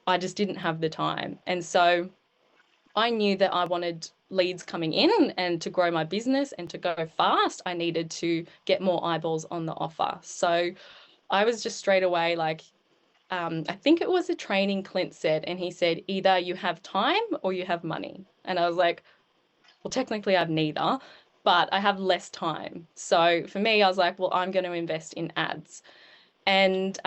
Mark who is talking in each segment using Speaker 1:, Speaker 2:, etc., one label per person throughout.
Speaker 1: I just didn't have the time. And so I knew that I wanted leads coming in, and to grow my business and to go fast, I needed to get more eyeballs on the offer. So I was just straight away like, I think it was a training Clint said, and he said, either you have time or you have money. And I was like, well, technically I have neither, but I have less time. So for me, I was like, well, I'm going to invest in ads. And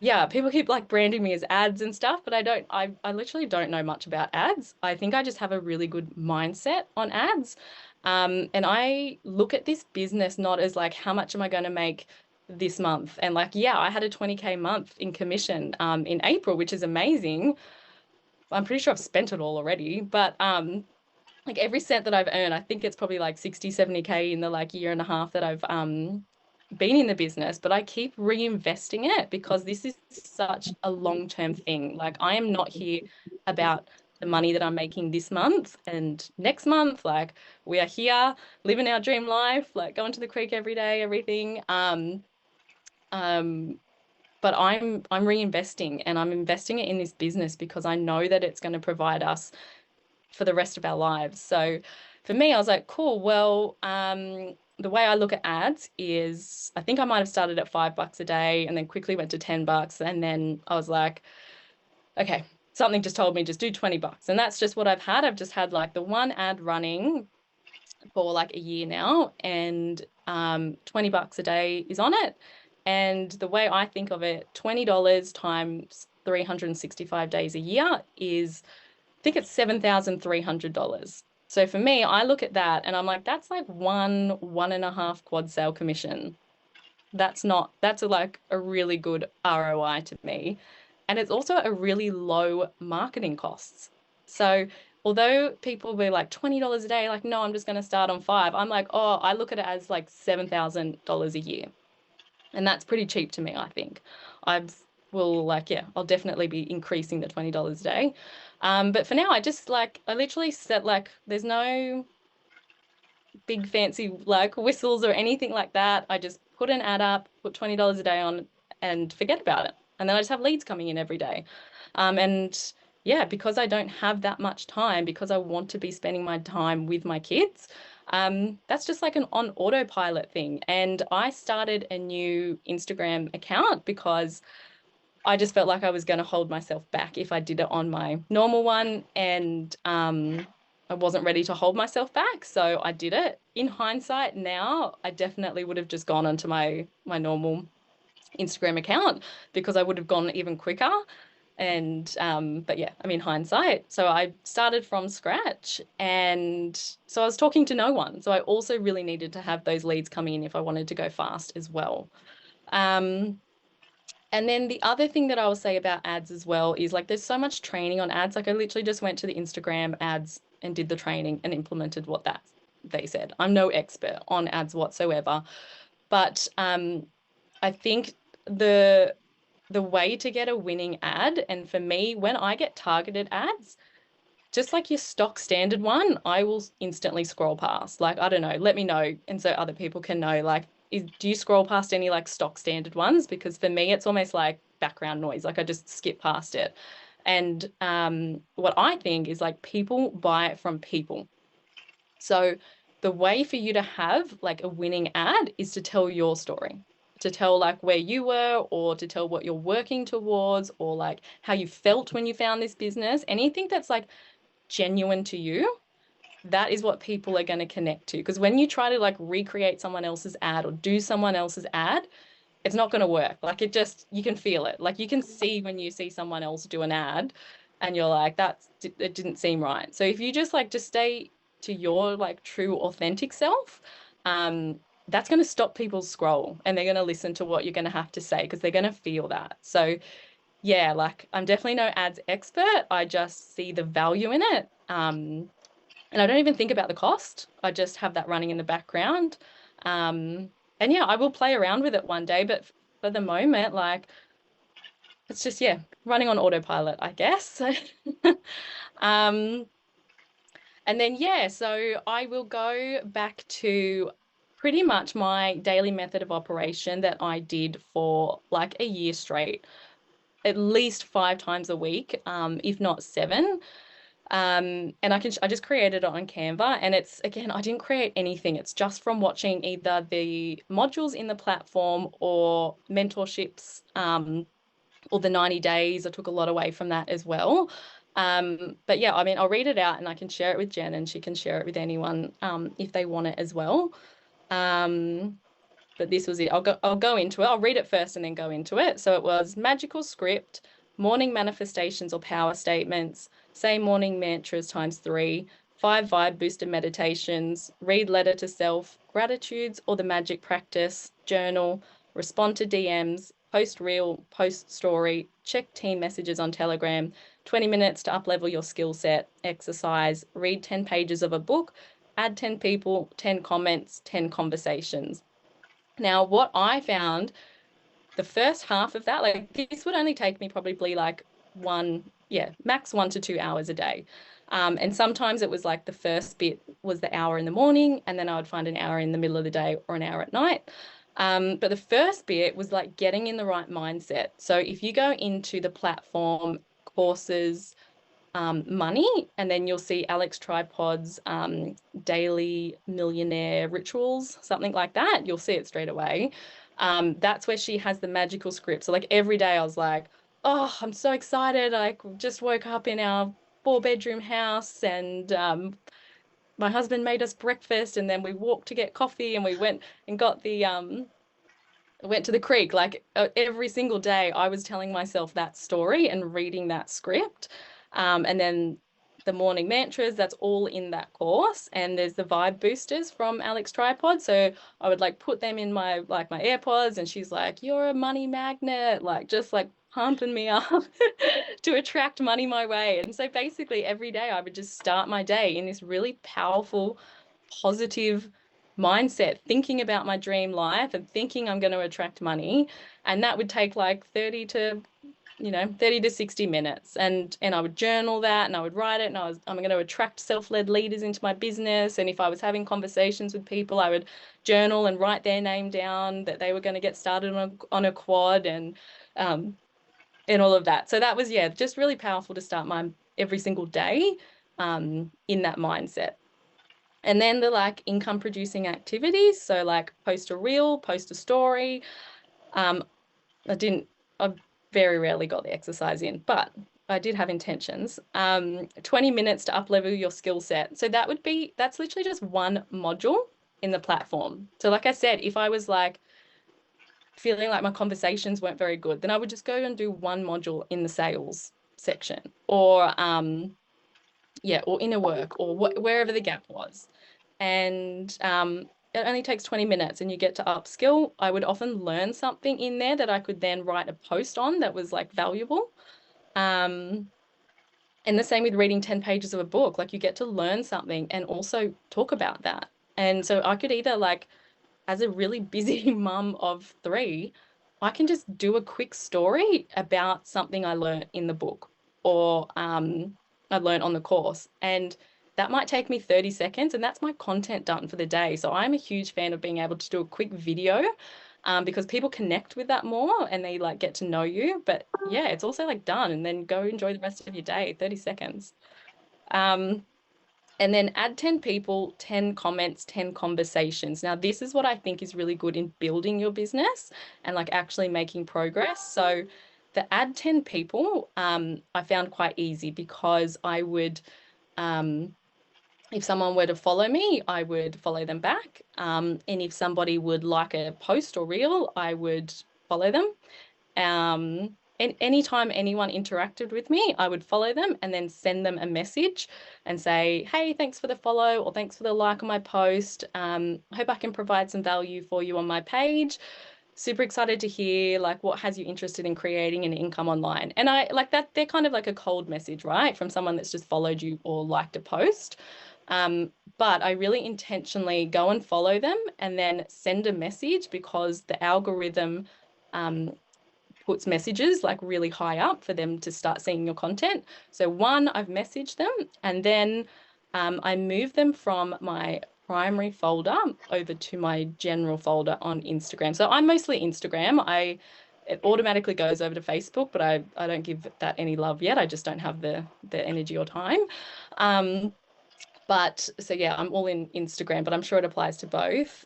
Speaker 1: yeah, people keep like branding me as ads and stuff, but I literally don't know much about ads. I think I just have a really good mindset on ads. And I look at this business not as like, how much am I going to make this month? And like, yeah, I had a 20K month in commission in April, which is amazing. I'm pretty sure I've spent it all already, but like every cent that I've earned, I think it's probably like 60, 70K in the like year and a half that I've been in the business, but I keep reinvesting it because this is such a long-term thing. Like I am not here about the money that I'm making this month and next month. Like we are here living our dream life, like going to the creek every day, everything. Um, but I'm reinvesting, and I'm investing it in this business because I know that it's going to provide us for the rest of our lives. So for me, I was like, cool. Well, the way I look at ads is I think I might have started at $5 a day and then quickly went to $10. And then I was like, okay, something just told me just do $20. And that's just what I've had. I've just had like the one ad running for like a year now, and $20 a day is on it. And the way I think of it, $20 times 365 days a year is, I think it's $7,300. So for me, I look at that and I'm like, that's like one and a half quad sale commission. That's like a really good ROI to me. And it's also a really low marketing costs. So although people be like $20 a day, like, no, I'm just going to start on five. I'm like, oh, I look at it as like $7,000 a year. And that's pretty cheap to me, I think. I will like, yeah, I'll definitely be increasing the $20 a day. But for now, I literally set like, there's no big fancy like whistles or anything like that. I just put an ad up, put $20 a day on, and forget about it. And then I just have leads coming in every day. And yeah, because I don't have that much time, because I want to be spending my time with my kids, that's just like an on autopilot thing. And I started a new Instagram account because I just felt like I was going to hold myself back if I did it on my normal one. And I wasn't ready to hold myself back. So I did it. In hindsight, now I definitely would have just gone onto my normal Instagram account because I would have gone even quicker. And but yeah, I mean hindsight. So I started from scratch, and so I was talking to no one. So I also really needed to have those leads coming in if I wanted to go fast as well. Um, and then the other thing that I will say about ads as well is like there's so much training on ads. Like I literally just went to the Instagram ads and did the training and implemented what that they said. I'm no expert on ads whatsoever, but I think the the way to get a winning ad, and for me, when I get targeted ads, just like your stock standard one, I will instantly scroll past. Like, I don't know, let me know. And so other people can know, like, do you scroll past any like stock standard ones? Because for me, it's almost like background noise. Like I just skip past it. And what I think is like people buy it from people. So the way for you to have like a winning ad is to tell your story, to tell like where you were, or to tell what you're working towards, or like how you felt when you found this business. Anything that's like genuine to you, that is what people are going to connect to. Because when you try to like recreate someone else's ad or do someone else's ad, it's not going to work. Like it just, you can feel it. Like you can see when you see someone else do an ad and you're like, it didn't seem right. So if you just stay to your like true authentic self, that's going to stop people's scroll, and they're going to listen to what you're going to have to say because they're going to feel that. So yeah, like I'm definitely no ads expert. I just see the value in it. And I don't even think about the cost. I just have that running in the background. And yeah, I will play around with it one day, but for the moment, like it's just, yeah, running on autopilot, I guess. Um, and then, yeah, so I will go back to pretty much my daily method of operation that I did for like a year straight. at least 5 times a week, if not 7. And I just created it on Canva, and it's, again, I didn't create anything. It's just from watching either the modules in the platform or mentorships, or the 90 days. I took a lot away from that as well. But yeah, I mean, I'll read it out and I can share it with Jen, and she can share it with anyone if they want it as well. But this was it. I'll go into it. I'll read it first and then go into it. So it was magical script, morning manifestations or power statements, say morning mantras times 3, 5 vibe booster meditations, read letter to self, gratitudes or the magic practice, journal, respond to DMs, post reel, post story, check team messages on Telegram, 20 minutes to uplevel your skill set, exercise, read 10 pages of a book, add 10 people, 10 comments, 10 conversations. Now, what I found, the first half of that, like this would only take me probably like max 1 to 2 hours a day. And sometimes it was like the first bit was the hour in the morning, and then I would find an hour in the middle of the day or an hour at night. But the first bit was like getting in the right mindset. So if you go into the platform courses, money, and then you'll see Alex Tripod's daily millionaire rituals, something like that. You'll see it straight away. That's where she has the magical script. So like every day I was like, oh, I'm so excited. I just woke up in our 4-bedroom house, and my husband made us breakfast, and then we walked to get coffee, and we went and got the went to the creek. Like every single day I was telling myself that story and reading that script. And then the morning mantras, that's all in that course. And there's the vibe boosters from Alex Tripod. So I would like put them in my AirPods, and she's like, you're a money magnet, like just like pumping me up to attract money my way. And so basically every day I would just start my day in this really powerful, positive mindset, thinking about my dream life and thinking I'm going to attract money. And that would take like 30 to 60 minutes. And I would journal that, and I would write it, and I'm going to attract self-led leaders into my business. And if I was having conversations with people, I would journal and write their name down, that they were going to get started on a quad, and all of that. So that was, yeah, just really powerful to start my every single day in that mindset. And then the like income producing activities. So like post a reel, post a story. I very rarely got the exercise in, but I did have intentions. 20 minutes to uplevel your skill set. So that's literally just one module in the platform. So like I said, if I was like feeling like my conversations weren't very good, then I would just go and do one module in the sales section, or or inner work, or wherever the gap was. And it only takes 20 minutes and you get to upskill. I would often learn something in there that I could then write a post on that was like valuable. And the same with reading 10 pages of a book. Like you get to learn something and also talk about that. And so I could either like, as a really busy mum of 3, I can just do a quick story about something I learned in the book, or I learned on the course. And that might take me 30 seconds, and that's my content done for the day. So I'm a huge fan of being able to do a quick video, because people connect with that more and they like get to know you. But yeah, it's also like done, and then go enjoy the rest of your day, 30 seconds. And then add 10 people, 10 comments, 10 conversations. Now, this is what I think is really good in building your business and like actually making progress. So the add 10 people, I found quite easy, because I would, if someone were to follow me, I would follow them back. And if somebody would like a post or reel, I would follow them. And anytime anyone interacted with me, I would follow them and then send them a message and say, hey, thanks for the follow, or thanks for the like on my post. Hope I can provide some value for you on my page. Super excited to hear like what has you interested in creating an income online. And I like that, they're kind of like a cold message, right? From someone that's just followed you or liked a post. But I really intentionally go and follow them and then send a message, because the algorithm puts messages like really high up for them to start seeing your content. So one, I've messaged them, and then I move them from my primary folder over to my general folder on Instagram. So I'm mostly Instagram. I it automatically goes over to Facebook, but I don't give that any love yet. I just don't have the energy or time. But so yeah, I'm all in Instagram, but I'm sure it applies to both.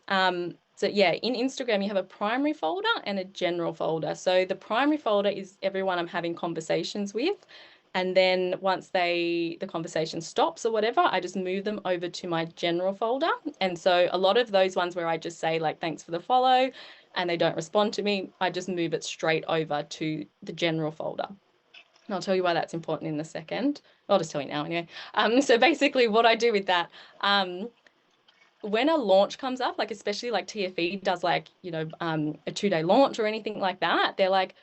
Speaker 1: So yeah, in Instagram, you have a primary folder and a general folder. So the primary folder is everyone I'm having conversations with. And then once the conversation stops or whatever, I just move them over to my general folder. And so a lot of those ones where I just say like, thanks for the follow, and they don't respond to me, I just move it straight over to the general folder. And I'll tell you why that's important in a second. I'll just tell you now anyway. So basically what I do with that, when a launch comes up, like especially like TFE does like, you know, a 2-day launch or anything like that, they're like,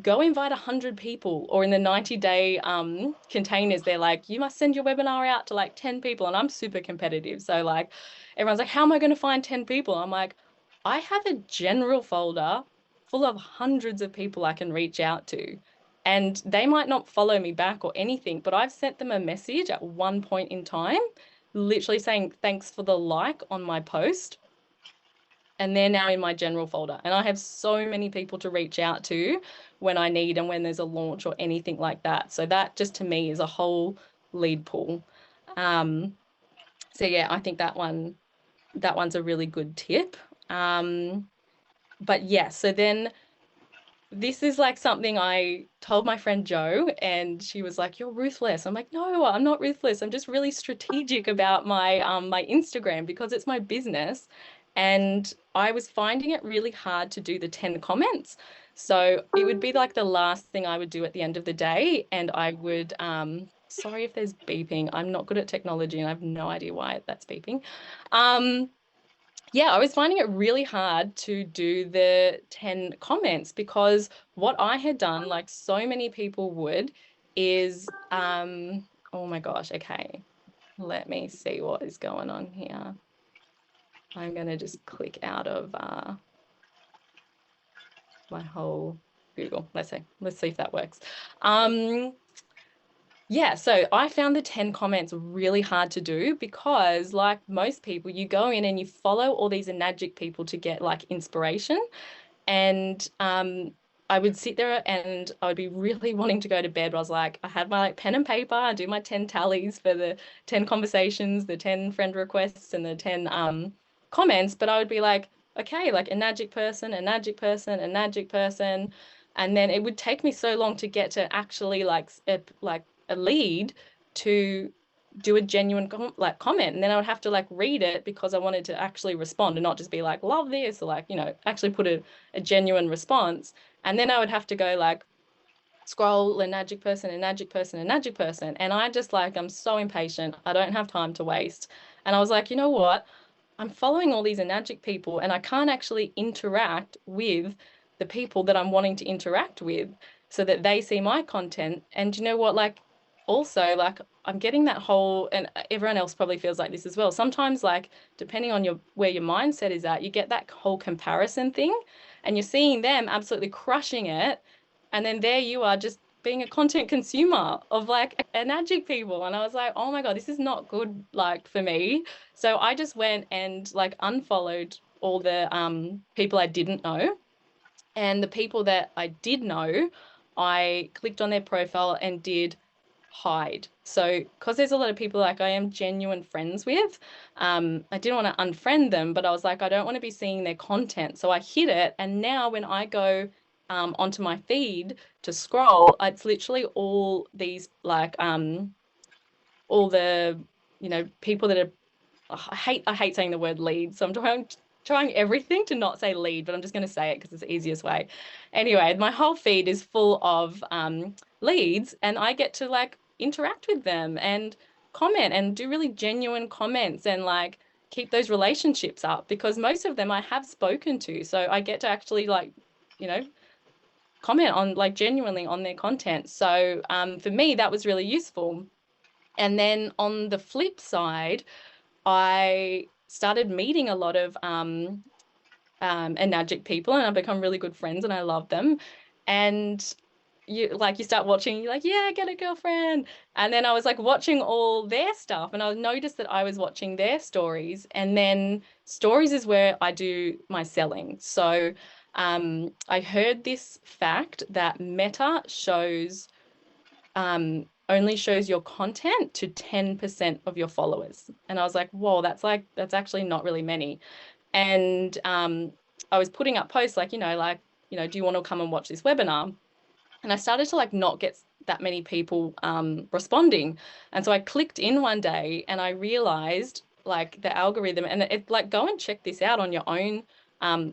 Speaker 1: go invite 100 people, or in the 90-day containers, they're like, you must send your webinar out to like 10 people. And I'm super competitive. So like everyone's like, how am I going to find 10 people? I'm like, I have a general folder full of hundreds of people I can reach out to. And they might not follow me back or anything, but I've sent them a message at one point in time, literally saying, thanks for the like on my post. And they're now in my general folder. And I have so many people to reach out to when I need and when there's a launch or anything like that. So that just to me is a whole lead pool. So yeah, I think that one's a really good tip. But yeah, so then this is like something I told my friend Jo, and she was like, "You're ruthless." I'm like, "No, I'm not ruthless. I'm just really strategic about my Instagram because it's my business." And I was finding it really hard to do the 10 comments. So it would be like the last thing I would do at the end of the day. And I would, sorry if there's beeping. I'm not good at technology and I have no idea why that's beeping. Yeah, I was finding it really hard to do the 10 comments because what I had done, like so many people would, is oh my gosh, okay. Let me see what is going on here. I'm gonna just click out of my whole Google. Let's see if that works. Yeah, so I found the 10 comments really hard to do because, like most people, you go in and you follow all these enagic people to get like inspiration. And I would sit there and I would be really wanting to go to bed. But I was like, I had my like pen and paper, I do my 10 tallies for the 10 conversations, the 10 friend requests, and the 10 comments. But I would be like, okay, like enagic person, enagic person, enagic person. And then it would take me so long to get to actually like a lead to do a genuine comment, and then I would have to like read it because I wanted to actually respond and not just be like love this or like, you know, actually put a genuine response. And then I would have to go like scroll enagic person, enagic person, enagic person, and I just like, I'm so impatient, I don't have time to waste. And I was like, you know what, I'm following all these enagic people and I can't actually interact with the people that I'm wanting to interact with so that they see my content. And you know what, like also like I'm getting that whole, and everyone else probably feels like this as well. Sometimes like depending on your where your mindset is at, you get that whole comparison thing and you're seeing them absolutely crushing it. And then there you are just being a content consumer of like enagic people. And I was like, oh my God, this is not good like for me. So I just went and like unfollowed all the people I didn't know. And the people that I did know, I clicked on their profile and did hide. So because there's a lot of people like I am genuine friends with, I didn't want to unfriend them, but I was like, I don't want to be seeing their content. So I hid it. And now when I go onto my feed to scroll, it's literally all these like all the, you know, people that are, I hate saying the word lead, so I'm trying everything to not say lead, but I'm just going to say it because it's the easiest way. Anyway, my whole feed is full of leads, and I get to like interact with them and comment and do really genuine comments and like keep those relationships up because most of them I have spoken to, so I get to actually like, you know, comment on like genuinely on their content. So for me, that was really useful. And then on the flip side, I started meeting a lot of enagic people, and I've become really good friends, and I love them. And you start watching, you're like, yeah, get a girlfriend. And then I was like watching all their stuff, and I noticed that I was watching their stories. And then stories is where I do my selling. So I heard this fact that Meta only shows your content to 10% of your followers. And I was like, whoa, that's actually not really many. And I was putting up posts like, do you want to come and watch this webinar? And I started to like not get that many people responding. And so I clicked in one day and I realized like the algorithm, and it like, go and check this out on your own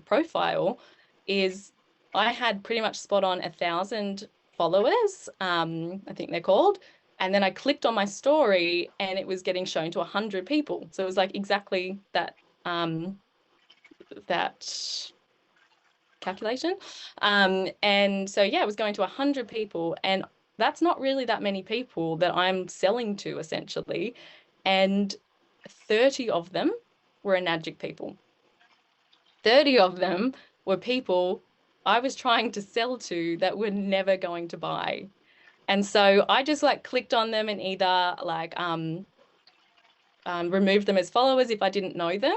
Speaker 1: profile, is I had pretty much spot on 1,000 followers, I think they're called. And then I clicked on my story and it was getting shown to 100 people. So it was like exactly that calculation. And so, yeah, it was going to 100 people. And that's not really that many people that I'm selling to, essentially. And 30 of them were Enagic people. 30 of them were people I was trying to sell to that were never going to buy. And so I just like clicked on them and either like remove them as followers if I didn't know them,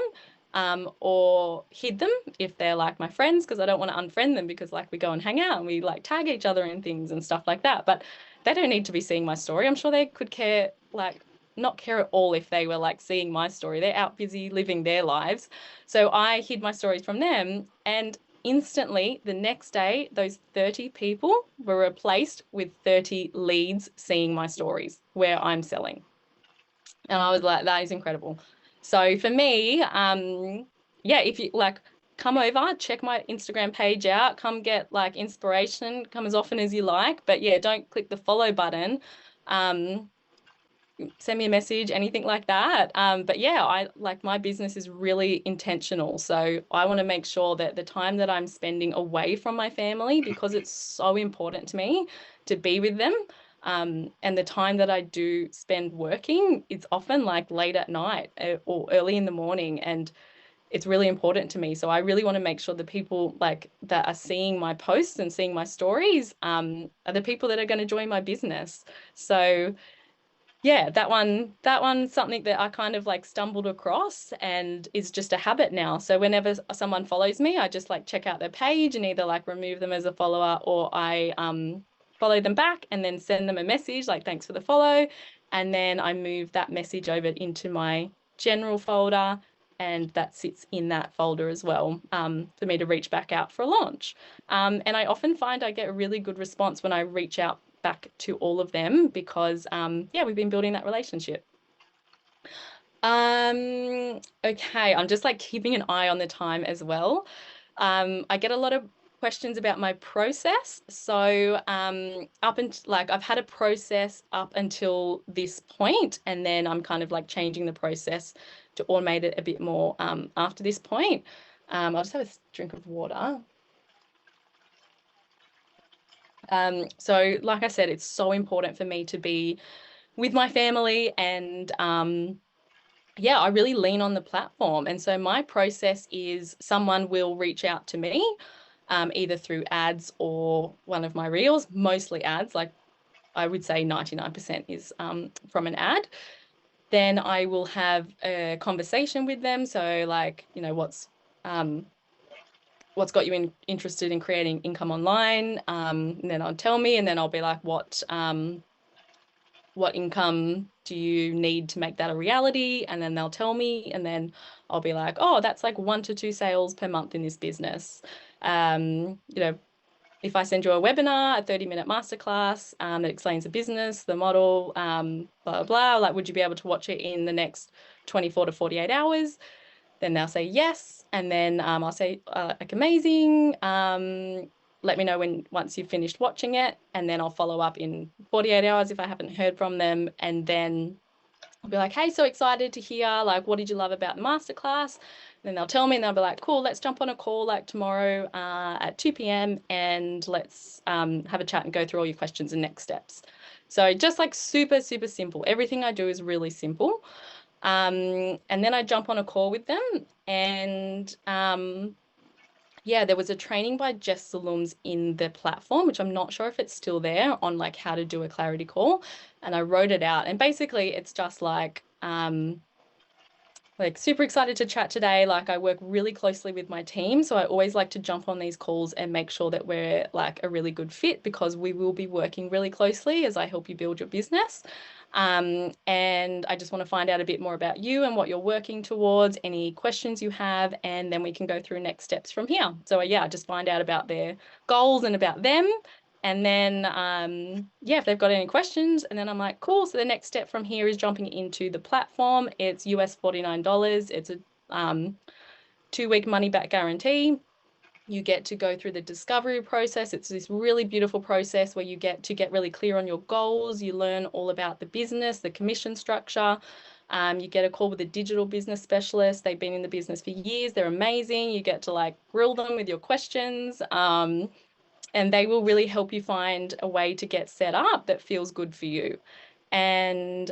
Speaker 1: or hid them if they're like my friends, because I don't want to unfriend them, because like we go and hang out and we like tag each other in things and stuff like that. But they don't need to be seeing my story. I'm sure they could care, like not care at all if they were like seeing my story. They're out busy living their lives. So I hid my stories from them, and instantly the next day, those 30 people were replaced with 30 leads seeing my stories where I'm selling. And I was like, that is incredible. So for me, yeah, if you like, come over, check my Instagram page out, come get like inspiration, come as often as you like. But yeah, don't click the follow button. Send me a message, anything like that. But yeah, I like, my business is really intentional. So I want to make sure that the time that I'm spending away from my family, because it's so important to me to be with them. And the time that I do spend working, it's often like late at night or early in the morning. And it's really important to me. So I really want to make sure the people like that are seeing my posts and seeing my stories are the people that are going to join my business. So yeah, that one's something that I kind of like stumbled across and is just a habit now. So whenever someone follows me, I just like check out their page and either like remove them as a follower, or I follow them back and then send them a message like, thanks for the follow. And then I move that message over into my general folder, and that sits in that folder as well, for me to reach back out for a launch. And I often find I get a really good response when I reach out back to all of them, because yeah, we've been building that relationship. Okay, I'm just like keeping an eye on the time as well. I get a lot of questions about my process. So up and like, I've had a process up until this point, and then I'm kind of like changing the process to automate it a bit more after this point. I'll just have a drink of water. So like I said, it's so important for me to be with my family, and yeah, I really lean on the platform. And so my process is someone will reach out to me, either through ads or one of my reels, mostly ads, like I would say 99% is from an ad. Then I will have a conversation with them. So like, what's got you interested in creating income online? And then I'll tell me, and then I'll be like, what income do you need to make that a reality? And then they'll tell me, and then I'll be like, oh, that's like 1 to 2 sales per month in this business. If I send you a webinar, a 30-minute masterclass that explains the business, the model, blah, blah, blah, like, would you be able to watch it in the next 24 to 48 hours? Then they'll say yes. And then I'll say, like, amazing. Let me know once you've finished watching it. And then I'll follow up in 48 hours if I haven't heard from them. And then I'll be like, hey, so excited to hear, like, what did you love about the masterclass? And then they'll tell me, and they'll be like, cool, let's jump on a call like tomorrow at 2 p.m. and let's have a chat and go through all your questions and next steps. So just like super, super simple. Everything I do is really simple. And then I jump on a call with them, and yeah, there was a training by Jess Salooms in the platform, which I'm not sure if it's still there, on like how to do a clarity call. And I wrote it out. And basically it's just like like super excited to chat today. Like I work really closely with my team, so I always like to jump on these calls and make sure that we're like a really good fit because we will be working really closely as I help you build your business. And I just want to find out a bit more about you and what you're working towards, any questions you have, and then we can go through next steps from here. So yeah, just find out about their goals and about them. And then, yeah, if they've got any questions, and then I'm like, cool. So the next step from here is jumping into the platform. It's US $49. It's a 2-week money back guarantee. You get to go through the discovery process. It's this really beautiful process where you get to get really clear on your goals. You learn all about the business, the commission structure. You get a call with a digital business specialist. They've been in the business for years. They're amazing. You get to like grill them with your questions. And they will really help you find a way to get set up that feels good for you. And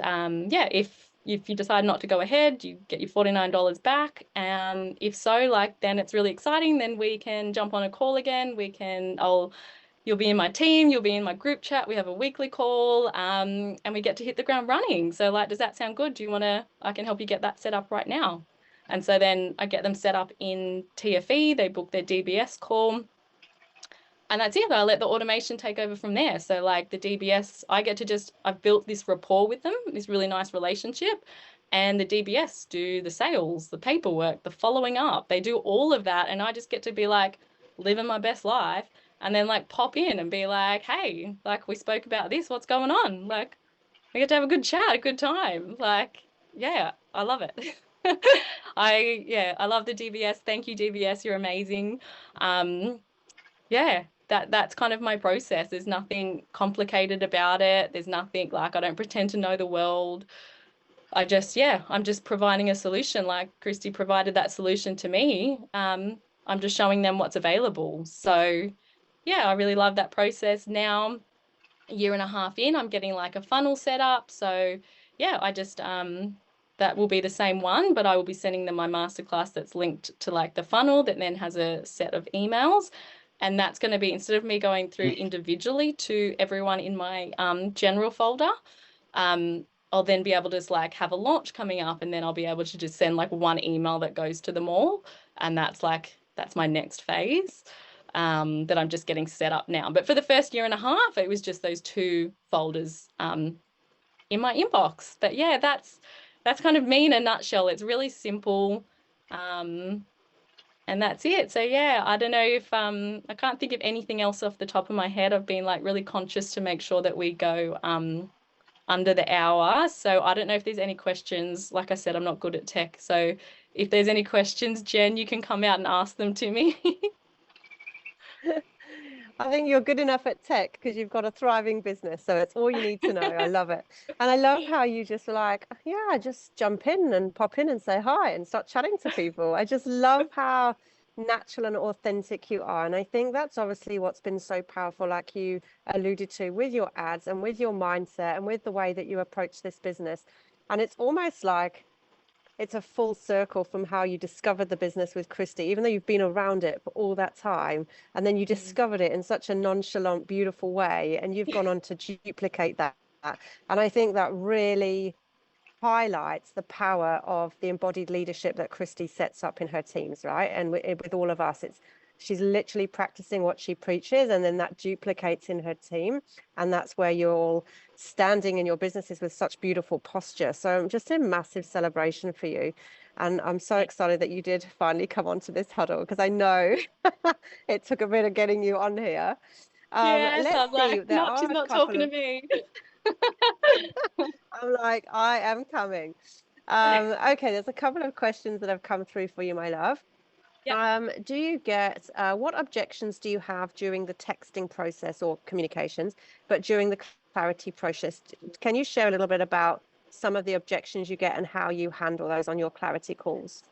Speaker 1: yeah, if you decide not to go ahead, you get your $49 back. If so, like then it's really exciting. Then we can jump on a call again. You'll be in my team, you'll be in my group chat. We have a weekly call, and we get to hit the ground running. So like, does that sound good? I can help you get that set up right now. And so then I get them set up in TFE. They book their DBS call. And that's it. I let the automation take over from there. So like the DBS, I've built this rapport with them, this really nice relationship. And the DBS do the sales, the paperwork, the following up. They do all of that. And I just get to be like living my best life and then like pop in and be like, hey, like we spoke about this, what's going on? Like we get to have a good chat, a good time. Like, yeah, I love it. I love the DBS. Thank you, DBS. You're amazing. Yeah, that's kind of my process. There's nothing complicated about it. There's nothing like I don't pretend to know the world. I'm just providing a solution like Christy provided that solution to me. I'm just showing them what's available. So yeah, I really love that process. Now, a year and a half in, I'm getting like a funnel set up. So yeah, that will be the same one, but I will be sending them my masterclass that's linked to like the funnel that then has a set of emails. And that's going to be instead of me going through individually to everyone in my general folder, I'll then be able to just like have a launch coming up and then I'll be able to just send like one email that goes to them all. And that's my next phase that I'm just getting set up now. But for the first year and a half, it was just those 2 folders in my inbox. But yeah, that's kind of me in a nutshell. It's really simple. And that's it. So yeah, I don't know if I can't think of anything else off the top of my head. I've been like really conscious to make sure that we go under the hour. So I don't know if there's any questions. Like I said, I'm not good at tech. So if there's any questions, Jen, you can come out and ask them to me.
Speaker 2: I think you're good enough at tech because you've got a thriving business. So it's all you need to know. I love it. And I love how you just like, yeah, just jump in and pop in and say hi and start chatting to people. I just love how natural and authentic you are. And I think that's obviously what's been so powerful, like you alluded to with your ads and with your mindset and with the way that you approach this business. And it's almost like it's a full circle from how you discovered the business with Christy, even though you've been around it for all that time. And then you discovered it in such a nonchalant, beautiful way. And you've gone on to duplicate that. And I think that really highlights the power of the embodied leadership that Christy sets up in her teams, right? And with all of us, she's literally practicing what she preaches, and then that duplicates in her team. And that's where you're all standing in your businesses with such beautiful posture. So just a massive celebration for you. And I'm so excited that you did finally come onto this huddle because I know it took a bit of getting you on here.
Speaker 1: Yes,
Speaker 2: Let's
Speaker 1: I'm
Speaker 2: see.
Speaker 1: like,
Speaker 2: There
Speaker 1: no,
Speaker 2: are
Speaker 1: she's
Speaker 2: a
Speaker 1: not
Speaker 2: couple
Speaker 1: talking to
Speaker 2: of
Speaker 1: me.
Speaker 2: I'm like, I am coming. Okay, there's a couple of questions that have come through for you, my love.
Speaker 1: Yep.
Speaker 2: Do you get what objections do you have during the texting process or communications, but during the clarity process? Can you share a little bit about some of the objections you get and how you handle those on your clarity calls?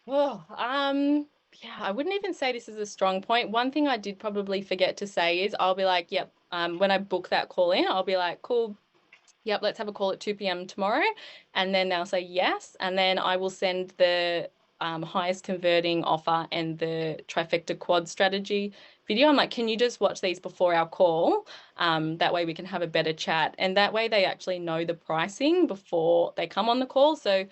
Speaker 1: Oh, yeah, I wouldn't even say this is a strong point. One thing I did probably forget to say is I'll be like, yep, when I book that call in, I'll be like, cool, yep, let's have a call at 2 p.m. tomorrow. And then they'll say yes. And then I will send the highest converting offer and the trifecta quad strategy video. I'm like, can you just watch these before our call? That way we can have a better chat. And that way they actually know the pricing before they come on the call. So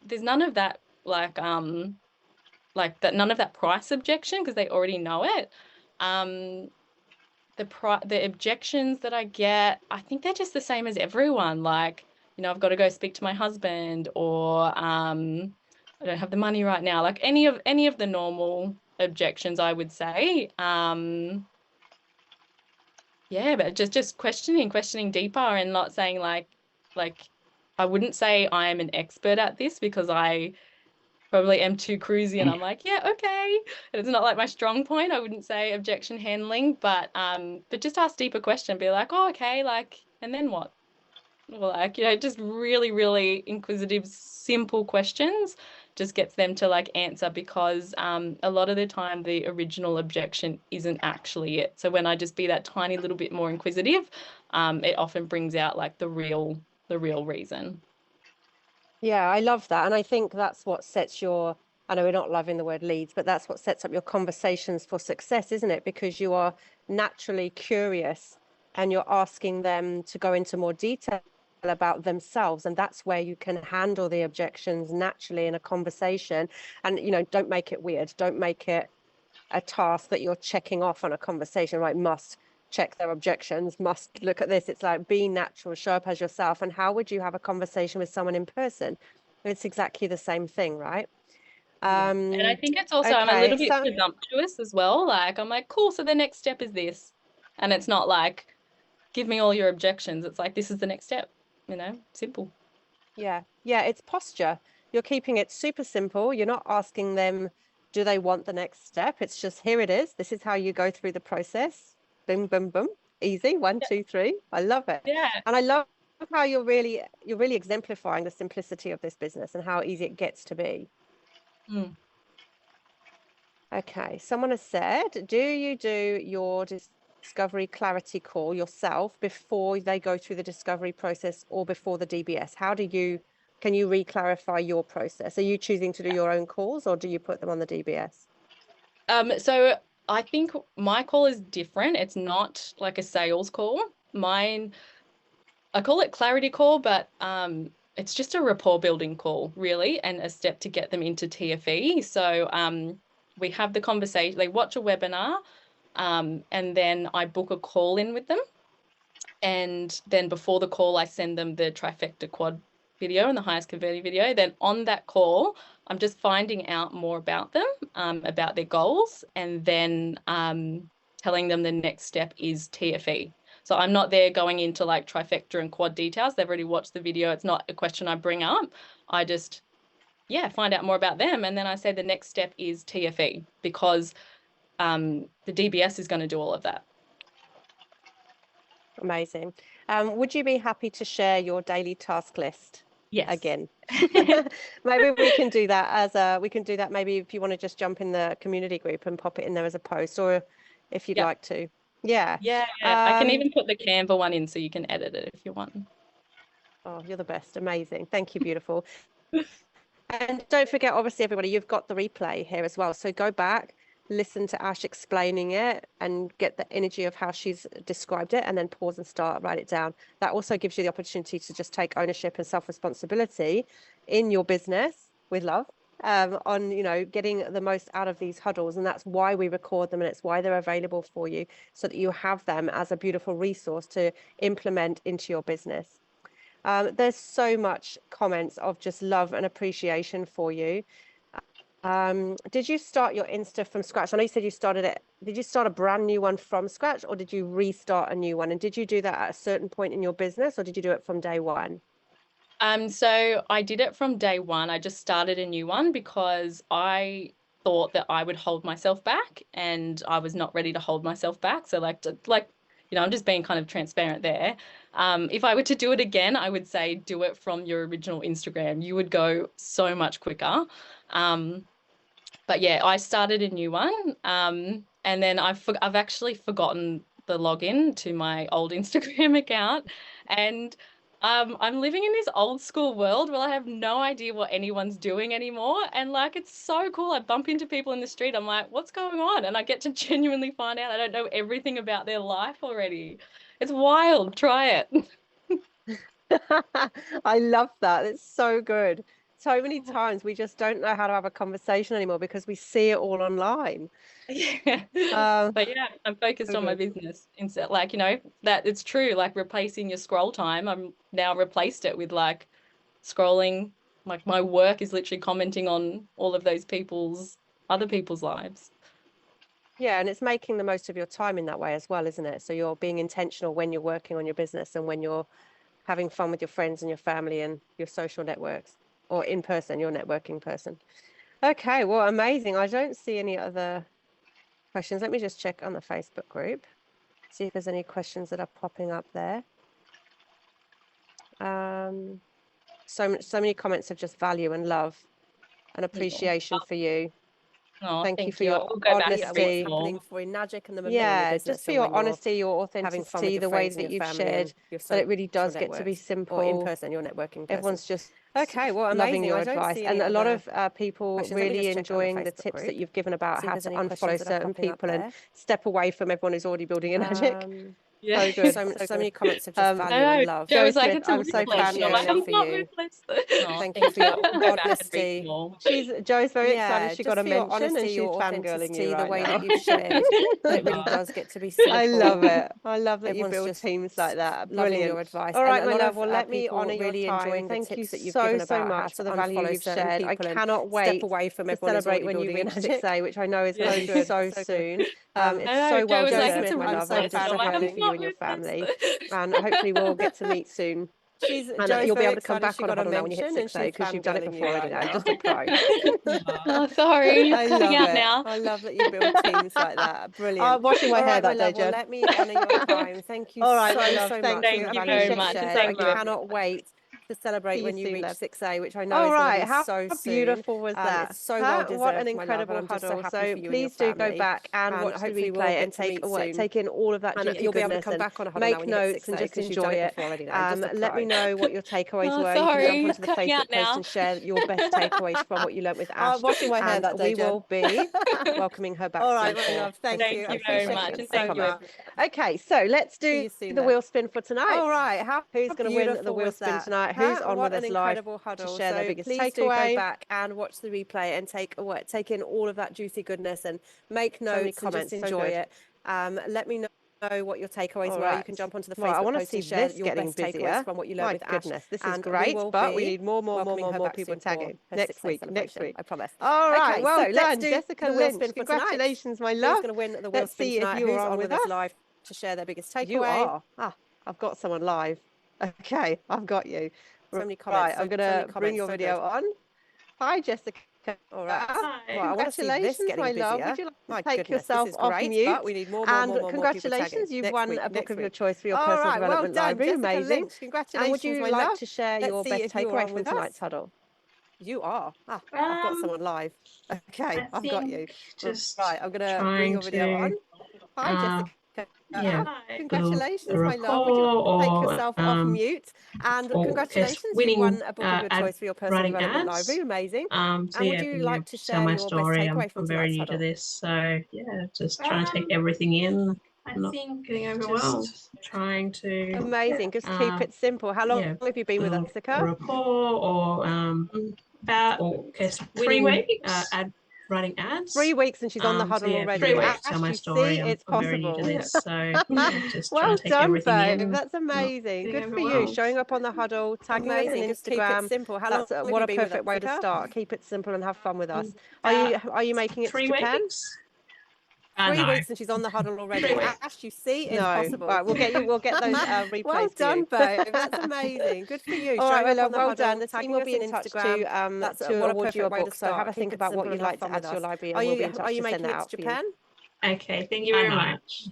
Speaker 1: there's none of that like that, none of that price objection because they already know it. Um, the objections that I get, I think they're just the same as everyone. Like, I've got to go speak to my husband, or I don't have the money right now. Like any of the normal objections, I would say. Yeah, but just questioning deeper and not saying like I wouldn't say I am an expert at this because I probably am too cruisy and I'm like, yeah, okay. And it's not like my strong point. I wouldn't say objection handling, but just ask deeper question, be like, oh, okay, like, and then what? Well, like, just really, really inquisitive, simple questions just gets them to like answer because a lot of the time the original objection isn't actually it. So when I just be that tiny little bit more inquisitive, it often brings out like the real reason.
Speaker 2: Yeah, I love that. And I think that's what sets your, I know we're not loving the word leads, but that's what sets up your conversations for success, isn't it? Because you are naturally curious and you're asking them to go into more detail about themselves. And that's where you can handle the objections naturally in a conversation. And, don't make it weird. Don't make it a task that you're checking off on a conversation, right? Must check their objections, must look at this. It's like be natural, show up as yourself. And how would you have a conversation with someone in person? It's exactly the same thing, right?
Speaker 1: Yeah. And I think it's also, I'm a
Speaker 2: Okay,
Speaker 1: little bit
Speaker 2: so
Speaker 1: presumptuous as well. Like, I'm like, cool, so the next step is this. And it's not like, give me all your objections. It's like, this is the next step, simple.
Speaker 2: yeah, it's posture. You're keeping it super simple. You're not asking them, do they want the next step? It's just here it is. This is how you go through the process. Boom, boom, boom. Easy. One,
Speaker 1: Yeah.
Speaker 2: two, three. I love it.
Speaker 1: Yeah.
Speaker 2: And I love how you're really exemplifying the simplicity of this business and how easy it gets to be.
Speaker 1: Mm.
Speaker 2: Okay, someone has said, do you do your discovery clarity call yourself before they go through the discovery process or before the DBS? Can you re-clarify your process? Are you choosing to do your own calls or do you put them on the DBS?
Speaker 1: So I think my call is different. It's not like a sales call. Mine, I call it clarity call, but it's just a rapport building call, really, and a step to get them into TFE. So we have the conversation, they watch a webinar, and then I book a call in with them. And then before the call, I send them the trifecta quad video and the highest converting video. Then on that call, I'm just finding out more about them, about their goals, and then telling them the next step is TFE. So I'm not there going into like trifecta and quad details. They've already watched the video. It's not a question I bring up. I just, yeah, find out more about them. And then I say the next step is TFE because the DBS is going to do all of that.
Speaker 2: Amazing. Would you be happy to share your daily task list
Speaker 1: Yes.
Speaker 2: again? Maybe we can do that maybe if you want to just jump in the community group and pop it in there as a post or if you'd
Speaker 1: Yep.
Speaker 2: like to. Yeah.
Speaker 1: Yeah, I can even put the Canva one in so you can edit it if you want.
Speaker 2: Oh, you're the best. Amazing. Thank you, beautiful. And don't forget, obviously, everybody, you've got the replay here as well. So go back, listen to Ash explaining it and get the energy of how she's described it, and then pause and start, write it down. That also gives you the opportunity to just take ownership and self-responsibility in your business with love. On getting the most out of these huddles, and that's why we record them and it's why they're available for you so that you have them as a beautiful resource to implement into your business. There's so much comments of just love and appreciation for you. Did you start your Insta from scratch? I know you said you started it. Did you start a brand new one from scratch or did you restart a new one? And did you do that at a certain point in your business or did you do it from day one?
Speaker 1: So I did it from day one. I just started a new one because I thought that I would hold myself back and I was not ready to hold myself back. So I'm just being kind of transparent there. If I were to do it again, I would say do it from your original Instagram. You would go so much quicker. But yeah, I started a new one. And then I've actually forgotten the login to my old Instagram account. And I'm living in this old school world where I have no idea what anyone's doing anymore. And like, it's so cool. I bump into people in the street. I'm like, what's going on? And I get to genuinely find out I don't know everything about their life already. It's wild. Try it.
Speaker 2: I love that. It's so good. so many times we just don't know how to have a conversation anymore because we see it all online.
Speaker 1: Yeah. But yeah, I'm focused on my business instead. Like, that it's true, like replacing your scroll time. I'm now replaced it with like scrolling. Like my work is literally commenting on all of those other people's lives.
Speaker 2: Yeah, and it's making the most of your time in that way as well, isn't it? So you're being intentional when you're working on your business and when you're having fun with your friends and your family and your social networks, or in person, your networking person. Okay, well, amazing. I don't see any other questions. Let me just check on the Facebook group, see if there's any questions that are popping up there. So many comments of just value and love and appreciation for you.
Speaker 1: Oh,
Speaker 2: Thank you for your
Speaker 1: We'll go back and
Speaker 2: honesty.
Speaker 1: read more.
Speaker 3: happening for Nagic and the momentum in your business.
Speaker 2: Just for your
Speaker 3: when you're
Speaker 2: honesty, your
Speaker 3: having fun with
Speaker 2: authenticity,
Speaker 3: your
Speaker 2: the way
Speaker 3: friends and
Speaker 2: that
Speaker 3: your
Speaker 2: you've
Speaker 3: family and
Speaker 2: shared,
Speaker 3: your
Speaker 2: that it really does
Speaker 3: social
Speaker 2: get to be
Speaker 3: networks,
Speaker 2: simple.
Speaker 3: or in person, your networking person.
Speaker 2: Everyone's just
Speaker 3: okay, well,
Speaker 2: loving
Speaker 3: amazing.
Speaker 2: your
Speaker 3: I don't
Speaker 2: advice,
Speaker 3: see
Speaker 2: and
Speaker 3: any
Speaker 2: a lot
Speaker 3: other
Speaker 2: of people
Speaker 3: questions. Let me
Speaker 2: really
Speaker 3: just check on the
Speaker 2: enjoying the
Speaker 3: Facebook
Speaker 2: tips that
Speaker 3: group,
Speaker 2: you've given about
Speaker 3: see if
Speaker 2: how
Speaker 3: there's
Speaker 2: to
Speaker 3: any
Speaker 2: unfollow
Speaker 3: questions that are
Speaker 2: certain
Speaker 3: popping up
Speaker 2: people and
Speaker 3: there.
Speaker 2: step away from everyone who's already building a magic.
Speaker 1: Yeah.
Speaker 2: So good.
Speaker 3: So many comments of just value
Speaker 1: I know.
Speaker 3: and love.
Speaker 1: Joe was like,
Speaker 2: Smith,
Speaker 1: it's a
Speaker 2: I'm so
Speaker 1: replace.
Speaker 2: proud
Speaker 1: And I'm
Speaker 2: of
Speaker 1: like,
Speaker 2: you.
Speaker 1: I'm
Speaker 3: for
Speaker 1: not
Speaker 3: you.
Speaker 1: replaced. Oh,
Speaker 3: Thank you for your
Speaker 1: We'll go back and read
Speaker 3: honesty.
Speaker 1: more.
Speaker 2: Joe's very
Speaker 3: Yeah,
Speaker 2: excited. She got
Speaker 3: just
Speaker 2: a
Speaker 3: for your
Speaker 2: mention, and
Speaker 3: honesty,
Speaker 2: she's
Speaker 3: your
Speaker 2: fangirling you
Speaker 3: authenticity, the
Speaker 2: right
Speaker 3: way
Speaker 2: now.
Speaker 3: that you've shared, that it really does get to be simple.
Speaker 2: I love it. I love that you
Speaker 3: Everyone's
Speaker 2: build
Speaker 3: just
Speaker 2: teams like that.
Speaker 3: loving
Speaker 2: Brilliant.
Speaker 3: your advice.
Speaker 2: All right,
Speaker 3: And a
Speaker 2: my
Speaker 3: lot
Speaker 2: love.
Speaker 3: of
Speaker 2: Well, let me
Speaker 3: people
Speaker 2: honor your
Speaker 3: really
Speaker 2: time.
Speaker 3: enjoying the
Speaker 2: Thank you
Speaker 3: tips that you've
Speaker 2: so
Speaker 3: given about
Speaker 2: much
Speaker 3: how
Speaker 2: for
Speaker 3: to
Speaker 2: the value
Speaker 3: unfollow
Speaker 2: you've
Speaker 3: certain
Speaker 2: shared. I
Speaker 3: people and
Speaker 2: cannot
Speaker 3: step
Speaker 2: wait
Speaker 3: away from
Speaker 2: to
Speaker 3: everyone who's
Speaker 2: celebrate
Speaker 3: already
Speaker 2: when you
Speaker 3: building a
Speaker 2: reach
Speaker 3: magic.
Speaker 2: 6A, which I know is
Speaker 1: Yeah.
Speaker 2: going to be so soon. It's
Speaker 1: I know,
Speaker 2: so
Speaker 1: Joe
Speaker 2: well
Speaker 1: was like,
Speaker 2: deserved,
Speaker 1: it's a
Speaker 2: my love. I'm
Speaker 1: replace.
Speaker 2: so
Speaker 1: And I'm like,
Speaker 2: happy
Speaker 1: I'm
Speaker 2: for you
Speaker 1: not
Speaker 2: and your family,
Speaker 1: replaced.
Speaker 2: and hopefully we'll get to meet soon. And
Speaker 3: Joe's
Speaker 2: you'll be
Speaker 3: very
Speaker 2: able to come
Speaker 3: excited
Speaker 2: back
Speaker 3: she
Speaker 2: on a
Speaker 3: got a
Speaker 2: huddle now when you hit
Speaker 3: mention and
Speaker 2: 6A,
Speaker 3: she's
Speaker 2: because you've done it
Speaker 3: fangirling you
Speaker 2: before
Speaker 3: right
Speaker 2: anyway.
Speaker 3: now.
Speaker 2: Just a pro.
Speaker 1: Oh, sorry, you're
Speaker 2: I
Speaker 1: cutting
Speaker 2: love
Speaker 1: out
Speaker 2: it.
Speaker 1: now.
Speaker 2: I love that you build teams like that. Brilliant.
Speaker 3: Washing my
Speaker 2: All
Speaker 3: hair
Speaker 2: right, my
Speaker 3: that day,
Speaker 2: love. Well,
Speaker 3: Jen.
Speaker 2: let me honour your time. Thank you
Speaker 3: All right,
Speaker 2: so,
Speaker 3: my love,
Speaker 2: so
Speaker 3: thank
Speaker 2: much for
Speaker 3: you.
Speaker 2: the
Speaker 1: Thank you
Speaker 2: value
Speaker 1: very
Speaker 2: you've
Speaker 1: much.
Speaker 2: shared.
Speaker 1: And thank
Speaker 2: I
Speaker 1: you.
Speaker 2: cannot wait to celebrate
Speaker 3: See
Speaker 2: when
Speaker 3: you
Speaker 2: you
Speaker 3: soon,
Speaker 2: reach
Speaker 3: love.
Speaker 2: 6A, which I know
Speaker 3: All
Speaker 2: is going to
Speaker 3: right,
Speaker 2: be
Speaker 3: how
Speaker 2: so soon.
Speaker 3: beautiful was that?
Speaker 2: It's so well deserved,
Speaker 3: What an
Speaker 2: my love,
Speaker 3: incredible
Speaker 2: and I'm just so
Speaker 3: huddle.
Speaker 2: happy
Speaker 3: So
Speaker 2: for you and your
Speaker 3: please do go
Speaker 2: family.
Speaker 3: back and watch the
Speaker 2: hopefully we'll
Speaker 3: replay
Speaker 2: get
Speaker 3: and
Speaker 2: to meet soon.
Speaker 3: take in all of that
Speaker 2: And
Speaker 3: juicy
Speaker 2: you'll be able to
Speaker 3: goodness
Speaker 2: come
Speaker 3: and
Speaker 2: back on a huddle now
Speaker 3: make
Speaker 2: when you hit
Speaker 3: notes
Speaker 2: 6A,
Speaker 3: and just
Speaker 2: because you've
Speaker 3: enjoy
Speaker 2: done it
Speaker 3: it.
Speaker 2: before anyway. Just a
Speaker 3: Let me
Speaker 2: pro.
Speaker 3: know what your takeaways
Speaker 1: Oh,
Speaker 3: were. You can
Speaker 1: sorry,
Speaker 3: jump
Speaker 1: you're
Speaker 3: onto the
Speaker 1: cutting out
Speaker 3: Facebook post
Speaker 1: now.
Speaker 3: and share your best takeaways from what you learnt with Ash.
Speaker 2: Washing my hair
Speaker 3: And
Speaker 2: that day,
Speaker 3: we will be welcoming her back
Speaker 2: All
Speaker 3: soon
Speaker 2: right, my
Speaker 3: for
Speaker 2: love. Thank
Speaker 3: face-to-face
Speaker 2: you.
Speaker 1: Thank you very much.
Speaker 3: sessions,
Speaker 1: And
Speaker 3: I
Speaker 1: thank you,
Speaker 3: promise.
Speaker 1: everyone.
Speaker 3: Okay, so let's
Speaker 2: See
Speaker 3: do
Speaker 2: you soon,
Speaker 3: the
Speaker 2: love.
Speaker 3: wheel spin for tonight.
Speaker 2: All right, how
Speaker 3: Who's going to win the
Speaker 2: beautiful
Speaker 3: wheel
Speaker 2: was
Speaker 3: spin
Speaker 2: that?
Speaker 3: tonight? Who's on
Speaker 2: What
Speaker 3: with
Speaker 2: an
Speaker 3: us live
Speaker 2: incredible
Speaker 3: to
Speaker 2: huddle.
Speaker 3: share their
Speaker 2: So
Speaker 3: biggest
Speaker 2: please do go
Speaker 3: takeaway?
Speaker 2: back and watch the replay and take in all of that juicy goodness and make
Speaker 3: So many
Speaker 2: notes and
Speaker 3: comments,
Speaker 2: just
Speaker 3: so
Speaker 2: enjoy
Speaker 3: good.
Speaker 2: it. Let me know what your takeaways
Speaker 3: All
Speaker 2: were.
Speaker 3: right.
Speaker 2: You can jump onto the
Speaker 3: Well, I
Speaker 2: Facebook
Speaker 3: want to
Speaker 2: post
Speaker 3: see
Speaker 2: and share
Speaker 3: this
Speaker 2: your
Speaker 3: getting
Speaker 2: best
Speaker 3: busier.
Speaker 2: takeaways from what you learned
Speaker 3: My
Speaker 2: with Ash.
Speaker 3: goodness, this is
Speaker 2: And we
Speaker 3: great,
Speaker 2: will
Speaker 3: but we
Speaker 2: be
Speaker 3: need more
Speaker 2: welcoming her back
Speaker 3: people
Speaker 2: soon for
Speaker 3: tagging
Speaker 2: her
Speaker 3: next
Speaker 2: 6A
Speaker 3: week.
Speaker 2: celebration, I promise.
Speaker 3: All right,
Speaker 2: Okay,
Speaker 3: well
Speaker 2: so let's
Speaker 3: done,
Speaker 2: do
Speaker 3: Jessica
Speaker 2: the wheel
Speaker 3: Lynch.
Speaker 2: spin for tonight.
Speaker 3: Congratulations, my
Speaker 2: Who's
Speaker 3: love.
Speaker 2: going to win the wheel
Speaker 3: Let's
Speaker 2: spin
Speaker 3: see if
Speaker 2: tonight?
Speaker 3: you
Speaker 2: Who's
Speaker 3: are
Speaker 2: on
Speaker 3: with
Speaker 2: with us
Speaker 3: us.
Speaker 2: live to share their biggest takeaway?
Speaker 3: You are. I've got someone live. Okay, I've got you.
Speaker 2: So many
Speaker 3: Right,
Speaker 2: comments.
Speaker 3: I'm going to bring your video on. Hi, Jessica.
Speaker 2: All right.
Speaker 1: Hi.
Speaker 2: Well, I want to see this
Speaker 3: Congratulations,
Speaker 2: getting
Speaker 3: my
Speaker 2: busier.
Speaker 3: love. Would you like to
Speaker 2: My
Speaker 3: take
Speaker 2: goodness,
Speaker 3: yourself
Speaker 2: this is
Speaker 3: off
Speaker 2: great,
Speaker 3: mute?
Speaker 2: but we need more
Speaker 3: And
Speaker 2: people tagging.
Speaker 3: congratulations, you've
Speaker 2: Next
Speaker 3: won
Speaker 2: week,
Speaker 3: a book
Speaker 2: next
Speaker 3: of your
Speaker 2: week.
Speaker 3: choice for your
Speaker 2: All
Speaker 3: personal
Speaker 2: right, well
Speaker 3: development
Speaker 2: done,
Speaker 3: library.
Speaker 2: Jessica
Speaker 3: Amazing.
Speaker 2: Lynch.
Speaker 3: And
Speaker 2: Congratulations,
Speaker 3: would you
Speaker 2: my
Speaker 3: like
Speaker 2: love.
Speaker 3: to share
Speaker 2: Let's
Speaker 3: your
Speaker 2: see
Speaker 3: best
Speaker 2: if you are
Speaker 3: takeaway
Speaker 2: on
Speaker 3: from
Speaker 2: with
Speaker 3: tonight's
Speaker 2: us.
Speaker 3: huddle?
Speaker 2: You are. I've got someone live. Okay, I've got you.
Speaker 4: Just
Speaker 2: Right, I'm going to bring
Speaker 4: trying
Speaker 2: your video on.
Speaker 4: to,
Speaker 2: Hi, Jessica.
Speaker 4: yeah,
Speaker 1: Hi.
Speaker 4: build
Speaker 2: Congratulations,
Speaker 4: a
Speaker 2: my love. Would you like to
Speaker 4: rapport
Speaker 2: take
Speaker 4: or,
Speaker 2: yourself off mute? And
Speaker 4: or just
Speaker 2: congratulations, you've
Speaker 4: winning
Speaker 2: won a book of your
Speaker 4: ad
Speaker 2: choice for your personal
Speaker 4: writing
Speaker 2: development
Speaker 4: ads.
Speaker 2: library. Amazing.
Speaker 4: So
Speaker 2: And would
Speaker 4: yeah,
Speaker 2: you
Speaker 4: can
Speaker 2: like to
Speaker 4: tell
Speaker 2: share
Speaker 4: my
Speaker 2: your best
Speaker 4: story.
Speaker 2: takeaway from
Speaker 4: I'm very
Speaker 2: tonight's
Speaker 4: new to
Speaker 2: huddle?
Speaker 4: this, so yeah, just trying to take everything in.
Speaker 1: I
Speaker 4: Not
Speaker 1: think
Speaker 4: getting overwhelmed. Trying to
Speaker 3: Amazing. Just keep it simple. How long
Speaker 4: yeah,
Speaker 3: have you been with us,
Speaker 4: build a
Speaker 3: Jessica?
Speaker 4: rapport or
Speaker 1: about
Speaker 4: guess
Speaker 1: 3
Speaker 4: winning
Speaker 1: weeks.
Speaker 4: ad writing ads.
Speaker 3: 3 weeks and she's on the
Speaker 4: So
Speaker 3: huddle
Speaker 4: yeah,
Speaker 3: already.
Speaker 1: 3 weeks.
Speaker 4: tell my
Speaker 3: You
Speaker 4: story.
Speaker 3: see, it's
Speaker 4: I'm very new to
Speaker 3: possible.
Speaker 4: this, so yeah, just trying
Speaker 3: Well
Speaker 4: to take
Speaker 3: done,
Speaker 4: everything
Speaker 3: babe.
Speaker 4: in.
Speaker 3: That's
Speaker 4: Not
Speaker 3: amazing.
Speaker 4: getting
Speaker 3: Good for you.
Speaker 4: overwhelmed.
Speaker 3: Showing up on the huddle, tagging us on
Speaker 2: Amazing. Just keep it
Speaker 3: Instagram.
Speaker 2: simple. How long
Speaker 3: That's
Speaker 2: have
Speaker 3: what
Speaker 2: you
Speaker 3: a
Speaker 2: been with
Speaker 3: perfect way to
Speaker 2: Jessica?
Speaker 3: start. Keep it simple and have fun with us.
Speaker 1: About
Speaker 3: Are you making it to
Speaker 1: 3
Speaker 3: Japan?
Speaker 1: weeks.
Speaker 2: 3
Speaker 1: No.
Speaker 2: weeks and she's on the huddle already.
Speaker 1: 3 weeks.
Speaker 2: Ash, you see, it's
Speaker 3: No.
Speaker 2: possible.
Speaker 3: Right, we'll get those replays
Speaker 2: Well
Speaker 3: for
Speaker 2: done,
Speaker 3: you.
Speaker 2: babe. That's amazing. Good for you.
Speaker 3: All right,
Speaker 2: Showing
Speaker 3: my
Speaker 2: up
Speaker 3: love.
Speaker 2: on the
Speaker 3: Well
Speaker 2: huddle,
Speaker 3: done. The team
Speaker 2: tagging
Speaker 3: will
Speaker 2: us
Speaker 3: be
Speaker 2: on
Speaker 3: in touch
Speaker 2: Instagram. That's
Speaker 3: to
Speaker 2: what a
Speaker 3: award you a
Speaker 2: perfect way to
Speaker 3: book. So have
Speaker 2: start.
Speaker 3: a think
Speaker 2: Keep it
Speaker 3: about what
Speaker 2: simple
Speaker 3: you'd
Speaker 2: and have
Speaker 3: like to
Speaker 2: fun
Speaker 3: add
Speaker 2: with
Speaker 3: to your
Speaker 2: us.
Speaker 3: library, and
Speaker 2: Are
Speaker 3: we'll be
Speaker 2: you
Speaker 3: in touch to
Speaker 2: making
Speaker 3: send that
Speaker 2: it to
Speaker 3: out for you.
Speaker 2: Japan?
Speaker 1: Okay, thank you very much.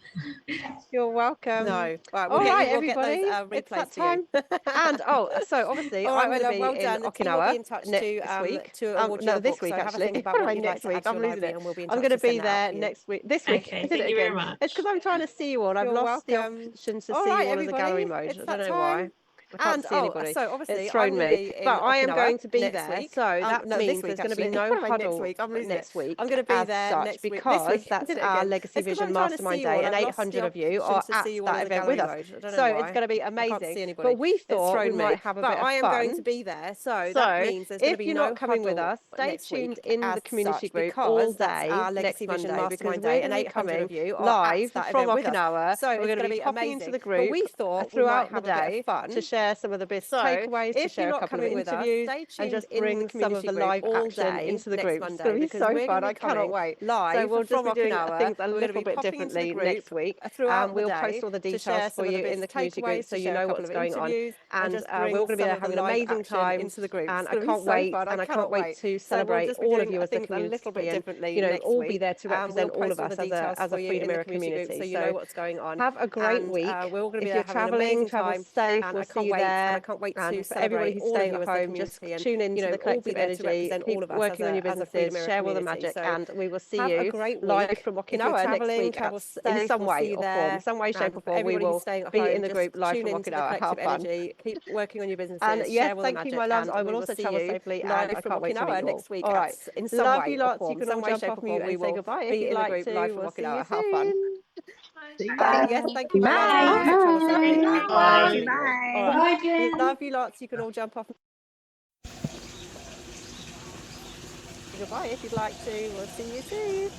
Speaker 3: You're welcome.
Speaker 2: No. Right,
Speaker 3: All right,
Speaker 2: we'll get
Speaker 3: everybody.
Speaker 2: those
Speaker 3: It's
Speaker 2: replays
Speaker 3: that
Speaker 2: for you.
Speaker 3: time. And so obviously
Speaker 2: All right,
Speaker 3: I'm
Speaker 2: my
Speaker 3: going to
Speaker 2: love.
Speaker 3: be
Speaker 2: Well
Speaker 3: in
Speaker 2: done. The team will be
Speaker 3: Okinawa
Speaker 2: in touch
Speaker 3: next week.
Speaker 2: to award you
Speaker 3: No,
Speaker 2: a
Speaker 3: this
Speaker 2: book.
Speaker 3: week
Speaker 2: So have a
Speaker 3: actually.
Speaker 2: think about what you'd like
Speaker 3: Next
Speaker 2: to
Speaker 3: week.
Speaker 2: add to
Speaker 3: I'm
Speaker 2: your
Speaker 3: losing
Speaker 2: library,
Speaker 3: it.
Speaker 2: and we'll be in
Speaker 3: I'm
Speaker 2: touch
Speaker 3: going to
Speaker 2: to send
Speaker 3: be
Speaker 2: that out
Speaker 3: there
Speaker 2: for you.
Speaker 3: next week. This week.
Speaker 1: Okay,
Speaker 3: I did
Speaker 1: thank
Speaker 3: it
Speaker 1: you very
Speaker 3: again.
Speaker 1: much.
Speaker 3: It's because I'm trying to see you all. I've
Speaker 2: You're
Speaker 3: lost the
Speaker 2: welcome.
Speaker 3: option to
Speaker 2: All
Speaker 3: see
Speaker 2: right,
Speaker 3: you all in the gallery
Speaker 2: everybody.
Speaker 3: mode.
Speaker 2: It's
Speaker 3: I don't
Speaker 2: that
Speaker 3: know why.
Speaker 2: time. I can't
Speaker 3: And
Speaker 2: see anybody.
Speaker 3: so obviously
Speaker 2: It's thrown
Speaker 3: I'm gonna
Speaker 2: me,
Speaker 3: be in
Speaker 2: but I am
Speaker 3: Okinawa
Speaker 2: going to be
Speaker 3: next
Speaker 2: there.
Speaker 3: week.
Speaker 2: So that
Speaker 3: No, this
Speaker 2: means
Speaker 3: week
Speaker 2: there's going to be
Speaker 3: actually.
Speaker 2: no
Speaker 3: What am I, next
Speaker 2: huddle
Speaker 3: week? I'm losing it.
Speaker 2: next week
Speaker 3: I'm going to be
Speaker 2: as
Speaker 3: there
Speaker 2: such
Speaker 3: next week. This
Speaker 2: because
Speaker 3: week.
Speaker 2: that's
Speaker 3: Did it
Speaker 2: our
Speaker 3: again.
Speaker 2: Legacy
Speaker 3: It's 'cause
Speaker 2: Vision
Speaker 3: I'm trying to see
Speaker 2: Mastermind
Speaker 3: you all.
Speaker 2: Day, and
Speaker 3: I've lost the
Speaker 2: 800 of you
Speaker 3: option
Speaker 2: are
Speaker 3: to
Speaker 2: at
Speaker 3: see you all
Speaker 2: that
Speaker 3: in the
Speaker 2: event with
Speaker 3: gallery
Speaker 2: us.
Speaker 3: mode. I don't
Speaker 2: So
Speaker 3: know
Speaker 2: it's
Speaker 3: why.
Speaker 2: going to be
Speaker 3: I can't
Speaker 2: amazing.
Speaker 3: see anybody.
Speaker 2: But we
Speaker 3: It's
Speaker 2: thought we
Speaker 3: thrown me.
Speaker 2: might have a
Speaker 3: But
Speaker 2: bit of
Speaker 3: I am
Speaker 2: fun.
Speaker 3: going to be there. So that
Speaker 2: So
Speaker 3: means there's going to
Speaker 2: if
Speaker 3: be
Speaker 2: you're
Speaker 3: no
Speaker 2: not coming with
Speaker 3: huddle
Speaker 2: us, stay
Speaker 3: next week
Speaker 2: tuned in
Speaker 3: as
Speaker 2: the community
Speaker 3: such,
Speaker 2: group all
Speaker 3: because that's
Speaker 2: day
Speaker 3: our
Speaker 2: next
Speaker 3: Legacy Vision
Speaker 2: Monday, because
Speaker 3: Mastermind
Speaker 2: we're
Speaker 3: Day,
Speaker 2: going
Speaker 3: and
Speaker 2: to be
Speaker 3: 800
Speaker 2: coming
Speaker 3: of you are
Speaker 2: live
Speaker 3: at that
Speaker 2: from
Speaker 3: event with us.
Speaker 2: Okinawa.
Speaker 3: So
Speaker 2: We're
Speaker 3: it's
Speaker 2: going
Speaker 3: going
Speaker 2: to
Speaker 3: to
Speaker 2: be
Speaker 3: be
Speaker 2: popping into
Speaker 3: amazing.
Speaker 2: the
Speaker 3: But
Speaker 2: group
Speaker 3: we thought we might
Speaker 2: throughout the
Speaker 3: have a bit of
Speaker 2: day
Speaker 3: fun.
Speaker 2: to share some of the best
Speaker 3: So
Speaker 2: takeaways, to
Speaker 3: if
Speaker 2: share
Speaker 3: you're
Speaker 2: a
Speaker 3: not
Speaker 2: couple of
Speaker 3: coming with us,
Speaker 2: interviews,
Speaker 3: stay
Speaker 2: and
Speaker 3: tuned
Speaker 2: just
Speaker 3: in the
Speaker 2: bring some of
Speaker 3: community
Speaker 2: the
Speaker 3: group
Speaker 2: live
Speaker 3: all
Speaker 2: action
Speaker 3: day
Speaker 2: into the
Speaker 3: next
Speaker 2: group. It's
Speaker 3: Monday,
Speaker 2: going to be
Speaker 3: because
Speaker 2: so
Speaker 3: we're
Speaker 2: fun.
Speaker 3: going to
Speaker 2: I
Speaker 3: be
Speaker 2: cannot
Speaker 3: coming
Speaker 2: wait. So
Speaker 3: live
Speaker 2: we'll just
Speaker 3: from
Speaker 2: be doing
Speaker 3: Okinawa.
Speaker 2: things a
Speaker 3: We're going to
Speaker 2: little
Speaker 3: be
Speaker 2: bit
Speaker 3: popping into the
Speaker 2: differently
Speaker 3: group
Speaker 2: next week.
Speaker 3: throughout the
Speaker 2: We'll
Speaker 3: day
Speaker 2: post all the
Speaker 3: to
Speaker 2: details
Speaker 3: share
Speaker 2: for
Speaker 3: some of
Speaker 2: you
Speaker 3: the
Speaker 2: in
Speaker 3: best
Speaker 2: the community group
Speaker 3: takeaways,
Speaker 2: so
Speaker 3: to
Speaker 2: you
Speaker 3: share a
Speaker 2: know
Speaker 3: couple
Speaker 2: what's
Speaker 3: of
Speaker 2: going on.
Speaker 3: interviews, and
Speaker 2: And
Speaker 3: just
Speaker 2: we're
Speaker 3: bring
Speaker 2: all going to be
Speaker 3: some
Speaker 2: there
Speaker 3: of the
Speaker 2: having an
Speaker 3: live
Speaker 2: amazing
Speaker 3: action
Speaker 2: time.
Speaker 3: into the group.
Speaker 2: And
Speaker 3: It's
Speaker 2: I
Speaker 3: going to be
Speaker 2: can't
Speaker 3: so
Speaker 2: wait.
Speaker 3: fun.
Speaker 2: And I
Speaker 3: cannot
Speaker 2: can't wait
Speaker 3: wait.
Speaker 2: to
Speaker 3: So we'll
Speaker 2: celebrate
Speaker 3: just be
Speaker 2: all of
Speaker 3: doing
Speaker 2: you as the
Speaker 3: things a
Speaker 2: community
Speaker 3: little bit
Speaker 2: and,
Speaker 3: differently
Speaker 2: you know,
Speaker 3: next
Speaker 2: all be
Speaker 3: week.
Speaker 2: there to
Speaker 3: We'll
Speaker 2: represent all
Speaker 3: post
Speaker 2: of
Speaker 3: all
Speaker 2: us
Speaker 3: the details
Speaker 2: as
Speaker 3: for
Speaker 2: a
Speaker 3: you
Speaker 2: Freedom
Speaker 3: in the
Speaker 2: Era
Speaker 3: community group,
Speaker 2: community.
Speaker 3: so you know what's going on.
Speaker 2: Have a great
Speaker 3: And
Speaker 2: week.
Speaker 3: we're all going to be
Speaker 2: If
Speaker 3: there
Speaker 2: you're
Speaker 3: having an
Speaker 2: traveling,
Speaker 3: amazing
Speaker 2: travel
Speaker 3: time.
Speaker 2: safe.
Speaker 3: And
Speaker 2: We'll
Speaker 3: I
Speaker 2: see
Speaker 3: can't
Speaker 2: you
Speaker 3: wait. And I
Speaker 2: there.
Speaker 3: can't wait
Speaker 2: And
Speaker 3: to
Speaker 2: for everybody
Speaker 3: celebrate
Speaker 2: who's
Speaker 3: all of
Speaker 2: staying
Speaker 3: you
Speaker 2: at
Speaker 3: as the
Speaker 2: home, just
Speaker 3: community, and
Speaker 2: tune into the
Speaker 3: all be
Speaker 2: collective
Speaker 3: there to
Speaker 2: energy.
Speaker 3: represent all
Speaker 2: Keep
Speaker 3: of us
Speaker 2: working on your
Speaker 3: as a
Speaker 2: businesses.
Speaker 3: Freedom Era
Speaker 2: Share all the
Speaker 3: community.
Speaker 2: magic,
Speaker 3: So
Speaker 2: and we will see
Speaker 3: have a
Speaker 2: you
Speaker 3: great
Speaker 2: live
Speaker 3: week.
Speaker 2: from
Speaker 3: If you're
Speaker 2: Okinawa next
Speaker 3: traveling,
Speaker 2: week
Speaker 3: travel
Speaker 2: in
Speaker 3: safe.
Speaker 2: some
Speaker 3: We'll see
Speaker 2: way
Speaker 3: you
Speaker 2: or form,
Speaker 3: there.
Speaker 2: some way, shape,
Speaker 3: And
Speaker 2: or
Speaker 3: for
Speaker 2: form. We
Speaker 3: everybody who's
Speaker 2: will
Speaker 3: staying at
Speaker 2: be in
Speaker 3: home,
Speaker 2: the
Speaker 3: just
Speaker 2: group live
Speaker 3: tune
Speaker 2: from
Speaker 3: into the
Speaker 2: Okinawa.
Speaker 3: collective
Speaker 2: Have fun.
Speaker 3: energy. Keep working on your
Speaker 2: And
Speaker 3: businesses.
Speaker 2: yes,
Speaker 3: Share all the
Speaker 2: thank you, my
Speaker 3: magic,
Speaker 2: loves.
Speaker 3: and
Speaker 2: I
Speaker 3: we
Speaker 2: will
Speaker 3: will
Speaker 2: also
Speaker 3: see
Speaker 2: travel
Speaker 3: you
Speaker 2: safely, and
Speaker 3: live
Speaker 2: I
Speaker 3: from
Speaker 2: can't wait to meet
Speaker 3: Okinawa
Speaker 2: you all.
Speaker 3: next week
Speaker 2: All right.
Speaker 3: in some
Speaker 2: Love you
Speaker 3: way or
Speaker 2: lots. You
Speaker 3: form.
Speaker 2: can all
Speaker 3: Some way,
Speaker 2: jump
Speaker 3: shape,
Speaker 2: off
Speaker 3: or form.
Speaker 2: mute
Speaker 3: We
Speaker 2: and say
Speaker 3: will
Speaker 2: goodbye if
Speaker 3: be
Speaker 2: you'd
Speaker 3: in the
Speaker 2: like
Speaker 3: group
Speaker 2: to.
Speaker 3: live from
Speaker 2: We'll see you
Speaker 3: Okinawa. Have fun.
Speaker 2: soon.
Speaker 3: Yes, thank you, my loves.
Speaker 5: Bye.
Speaker 3: You also travel safely, and I can't wait to
Speaker 5: Bye.
Speaker 3: meet you all. All
Speaker 5: Bye.
Speaker 3: right.
Speaker 5: Bye, Jen.
Speaker 3: Love you lots. You can all jump off. Goodbye if you'd like to. We'll see you soon.